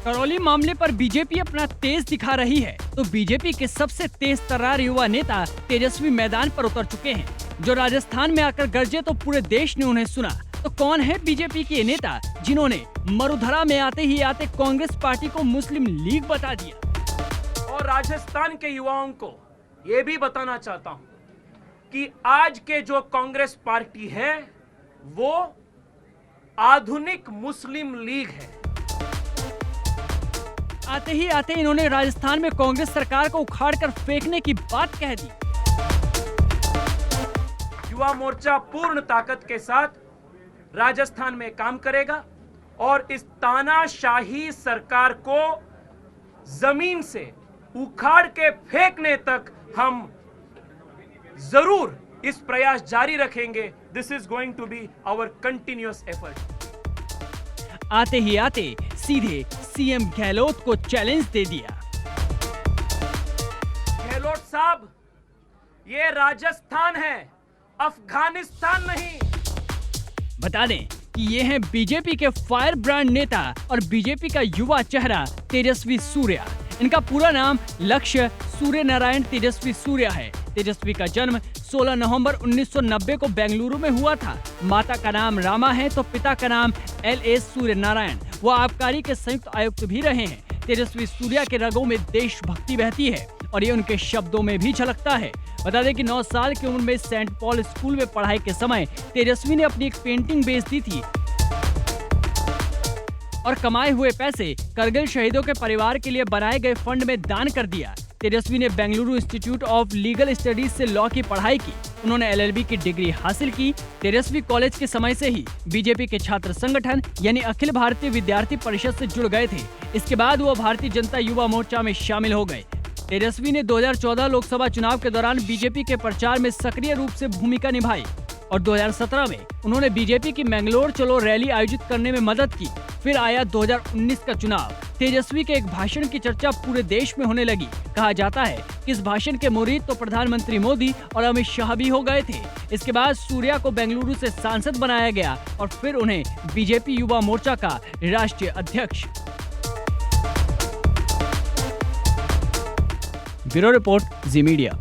करौली मामले पर बीजेपी अपना तेज दिखा रही है, तो बीजेपी के सबसे तेज तर्रार युवा नेता तेजस्वी मैदान पर उतर चुके हैं। जो राजस्थान में आकर गरजे तो पूरे देश ने उन्हें सुना। तो कौन है बीजेपी के नेता जिन्होंने मरुधरा में आते ही आते कांग्रेस पार्टी को मुस्लिम लीग बता दिया? और राजस्थान के युवाओं को ये भी बताना चाहता हूँ कि आज के जो कांग्रेस पार्टी है वो आधुनिक मुस्लिम लीग है। आते ही आते इन्होंने राजस्थान में कांग्रेस सरकार को उखाड़कर फेंकने की बात कह दी। युवा मोर्चा पूर्ण ताकत के साथ राजस्थान में काम करेगा और इस तानाशाही सरकार को जमीन से उखाड़ के फेंकने तक हम जरूर इस प्रयास जारी रखेंगे। This is going to be our continuous effort. आते ही आते सीधे सीएम गहलोत को चैलेंज दे दिया। गहलोत साहब, ये राजस्थान है, अफगानिस्तान नहीं। बता दें कि ये हैं बीजेपी के फायर ब्रांड नेता और बीजेपी का युवा चेहरा तेजस्वी सूर्या। इनका पूरा नाम लक्ष्य सूर्य नारायण तेजस्वी सूर्या है। तेजस्वी का जन्म 16 नवंबर 1990 को बेंगलुरु में हुआ था। माता का नाम रामा है तो पिता का नाम LS सूर्य नारायण। वो आबकारी के संयुक्त आयुक्त भी रहे हैं। तेजस्वी सूर्या के रगों में देशभक्ति बहती है और ये उनके शब्दों में भी झलकता है। बता दें कि 9 साल की उम्र में सेंट पॉल स्कूल में पढ़ाई के समय तेजस्वी ने अपनी एक पेंटिंग बेच दी थी और कमाए हुए पैसे करगिल शहीदों के परिवार के लिए बनाए गए फंड में दान कर दिया। तेजस्वी ने Bengaluru institute of legal studies से लॉ की पढ़ाई की। उन्होंने LLB की डिग्री हासिल की। तेजस्वी कॉलेज के समय से ही बीजेपी के छात्र संगठन यानी अखिल भारतीय विद्यार्थी परिषद से जुड़ गए थे। इसके बाद वो भारतीय जनता युवा मोर्चा में शामिल हो गए। तेजस्वी ने 2014 लोकसभा चुनाव के दौरान बीजेपी के प्रचार में सक्रिय रूप से भूमिका निभाई और 2017 में उन्होंने बीजेपी की मैंगलोर चलो रैली आयोजित करने में मदद की। फिर आया 2019 का चुनाव। तेजस्वी के एक भाषण की चर्चा पूरे देश में होने लगी। कहा जाता है कि इस भाषण के मुरीद तो प्रधानमंत्री मोदी और अमित शाह भी हो गए थे। इसके बाद सूर्या को बेंगलुरु से सांसद बनाया गया और फिर उन्हें बीजेपी युवा मोर्चा का राष्ट्रीय अध्यक्ष। ब्यूरो रिपोर्ट, जी मीडिया।